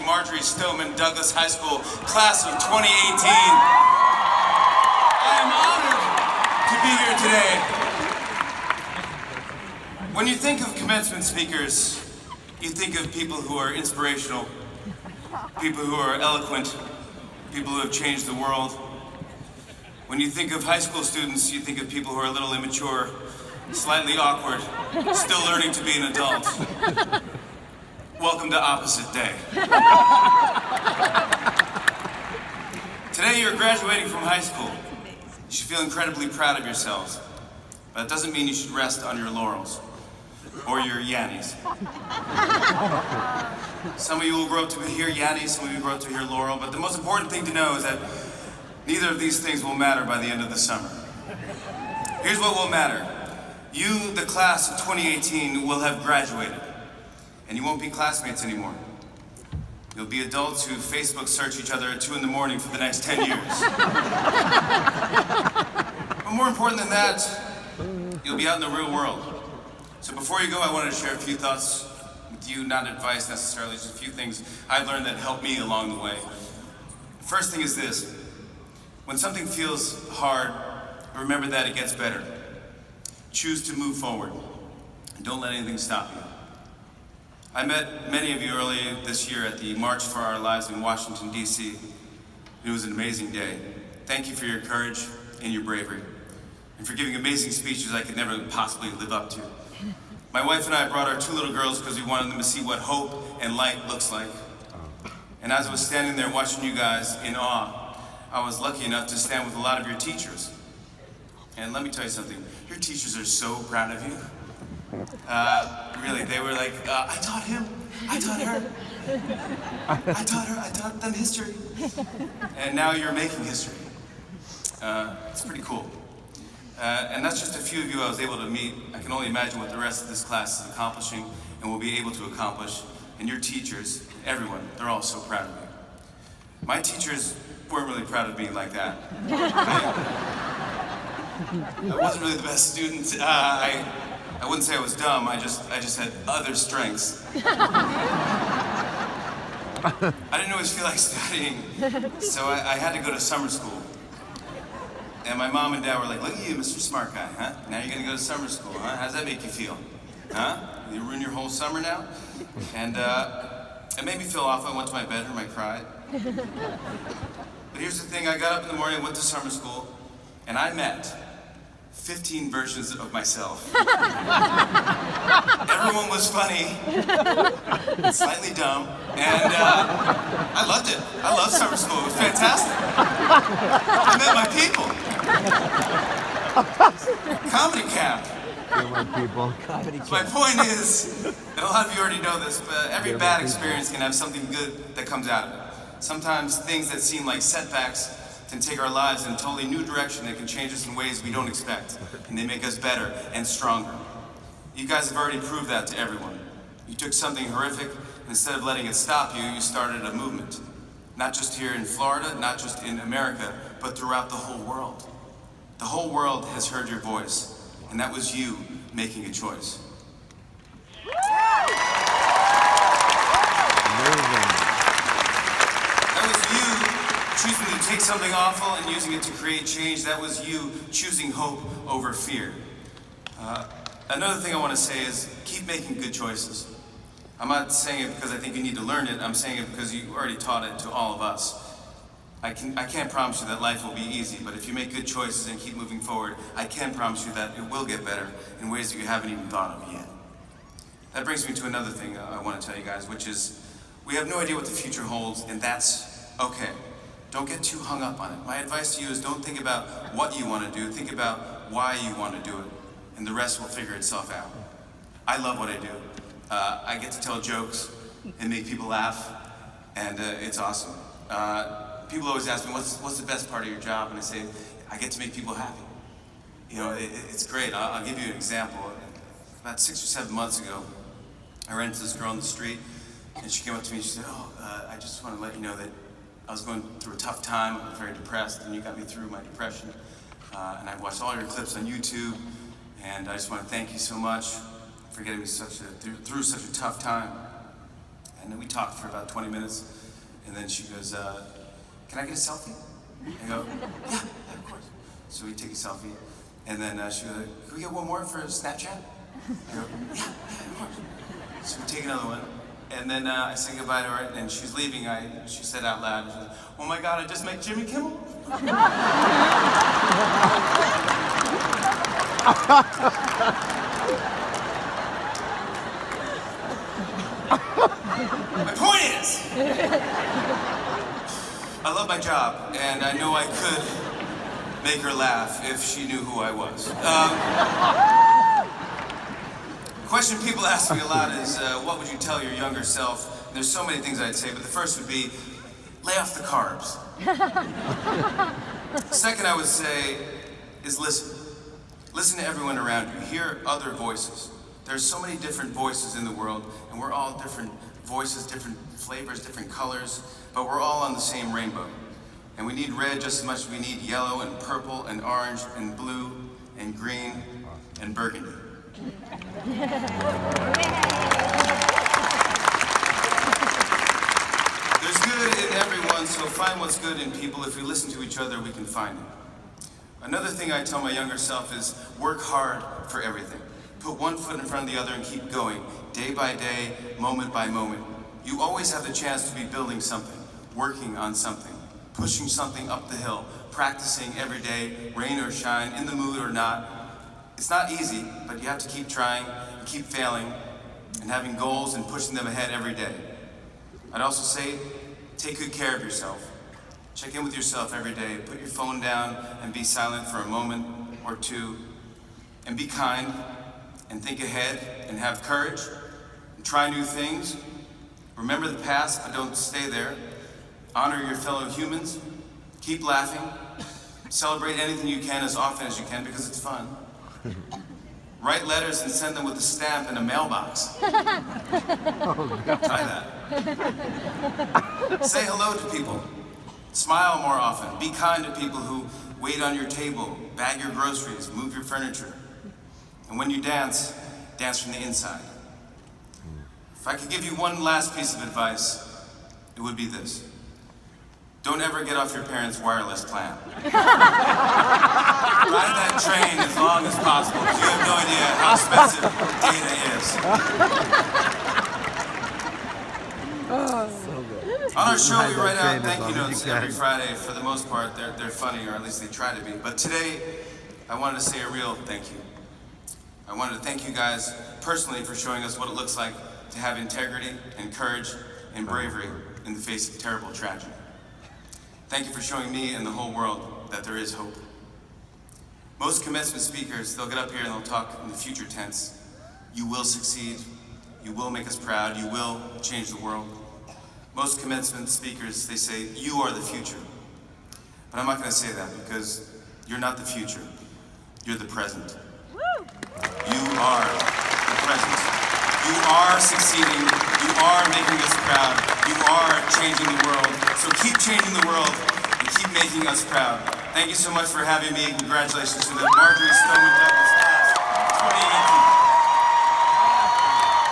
Marjorie Stoneman Douglas High School, class of 2018. I am honored to be here today. When you think of commencement speakers, you think of people who are inspirational, people who are eloquent, people who have changed the world. When you think of high school students, you think of people who are a little immature, slightly awkward, still learning to be an adult. Welcome to Opposite Day. Today you're graduating from high school. You should feel incredibly proud of yourselves. But it doesn't mean you should rest on your laurels or your yannies. Some of you will grow up to hear yannies, some of you will grow up to hear laurel, but the most important thing to know is that neither of these things will matter by the end of the summer. Here's what will matter. You, the class of 2018, will have graduated. And you won't be classmates anymore. You'll be adults who Facebook search each other at 2 in the morning for the next 10 years. But more important than that, you'll be out in the real world. So before you go, I wanted to share a few thoughts with you, not advice necessarily, just a few things I've learned that helped me along the way. The first thing is this. When something feels hard, remember that it gets better. Choose to move forward, and don't let anything stop you. I met many of you earlier this year at the March for Our Lives in Washington, D.C. It was an amazing day. Thank you for your courage and your bravery, and for giving amazing speeches I could never possibly live up to. My wife and I brought our 2 little girls because we wanted them to see what hope and light looks like. And as I was standing there watching you guys in awe, I was lucky enough to stand with a lot of your teachers. And let me tell you something, your teachers are so proud of you. Really, they were like, I taught him, I taught her, I taught them history. And now you're making history. It's pretty cool. And that's just a few of you I was able to meet. I can only imagine what the rest of this class is accomplishing and will be able to accomplish. And your teachers, everyone, they're all so proud of you. My teachers weren't really proud of me like that. I wasn't really the best student. I wouldn't say I was dumb, I just had other strengths. I didn't always feel like studying, so I had to go to summer school. And my mom and dad were like, look at you, Mr. Smart Guy, huh? Now you're gonna go to summer school, huh? How does that make you feel? Huh? You ruin your whole summer now? And it made me feel awful. I went to my bedroom, I cried. But here's the thing, I got up in the morning, went to summer school, and I met 15 versions of myself. Everyone was funny, slightly dumb, and I loved it. I loved summer school, it was fantastic. I met my people. Comedy camp. My people. Comedy camp. My point is, and a lot of you already know this, but every bad experience can have something good that comes out of it. Sometimes things that seem like setbacks can take our lives in a totally new direction that can change us in ways we don't expect, and they make us better and stronger. You guys have already proved that to everyone. You took something horrific, and instead of letting it stop you, you started a movement. Not just here in Florida, not just in America, but throughout the whole world. The whole world has heard your voice, and that was you making a choice. Choosing to take something awful and using it to create change, that was you choosing hope over fear. Another thing I want to say is keep making good choices. I'm not saying it because I think you need to learn it, I'm saying it because you already taught it to all of us. I can't promise you that life will be easy, but if you make good choices and keep moving forward, I can promise you that it will get better in ways that you haven't even thought of yet. That brings me to another thing I want to tell you guys, which is we have no idea what the future holds, and that's okay. Don't get too hung up on it. My advice to you is don't think about what you want to do, think about why you want to do it, and the rest will figure itself out. I love what I do. I get to tell jokes and make people laugh, and it's awesome. People always ask me, what's the best part of your job? And I say, I get to make people happy. You know, it's great. I'll give you an example. About 6 or 7 months ago, I ran into this girl on the street, and she came up to me and she said, I just want to let you know that I was going through a tough time. I was very depressed, and you got me through my depression. And I watched all your clips on YouTube, and I just want to thank you so much for getting me through such a tough time. And then we talked for about 20 minutes, and then she goes, can I get a selfie? I go, yeah, of course. So we take a selfie, and then she goes, can we get one more for Snapchat? I go, yeah, of course. So we take another one, and then I say goodbye to her, and she's leaving. She said out loud, she goes, oh my God, I just met Jimmy Kimmel. My point is, I love my job, and I know I could make her laugh if she knew who I was. Question people ask me a lot is, what would you tell your younger self? And there's so many things I'd say, but the first would be, lay off the carbs. Second, I would say, is listen. Listen to everyone around you. Hear other voices. There's so many different voices in the world, and we're all different voices, different flavors, different colors, but we're all on the same rainbow. And we need red just as much as we need yellow and purple and orange and blue and green and burgundy. There's good in everyone, so find what's good in people. If we listen to each other, we can find it. Another thing I tell my younger self is work hard for everything. Put one foot in front of the other and keep going, day by day, moment by moment. You always have the chance to be building something, working on something, pushing something up the hill, practicing every day, rain or shine, in the mood or not. It's not easy, but you have to keep trying, and keep failing, and having goals and pushing them ahead every day. I'd also say, take good care of yourself. Check in with yourself every day. Put your phone down and be silent for a moment or two. And be kind and think ahead and have courage and try new things. Remember the past, but don't stay there. Honor your fellow humans. Keep laughing. Celebrate anything you can as often as you can because it's fun. Write letters and send them with a stamp in a mailbox. Try that. Say hello to people. Smile more often. Be kind to people who wait on your table, bag your groceries, move your furniture. And when you dance, dance from the inside. If I could give you one last piece of advice, it would be this. Don't ever get off your parents' wireless plan. Ride that train as long as possible, because you have no idea how expensive data is. On our show, we write out thank you notes every Friday. For the most part, they're funny, or at least they try to be. But today, I wanted to say a real thank you. I wanted to thank you guys personally for showing us what it looks like to have integrity and courage and bravery in the face of terrible tragedy. Thank you for showing me and the whole world that there is hope. Most commencement speakers, they'll get up here and they'll talk in the future tense. You will succeed. You will make us proud. You will change the world. Most commencement speakers, they say, you are the future. But I'm not going to say that because you're not the future. You're the present. Woo! You are the present. You are succeeding. You are making us proud. You are changing the world. So keep changing the world and keep making us proud. Thank you so much for having me. Congratulations to the Marjorie Stoneman Douglas class 2018.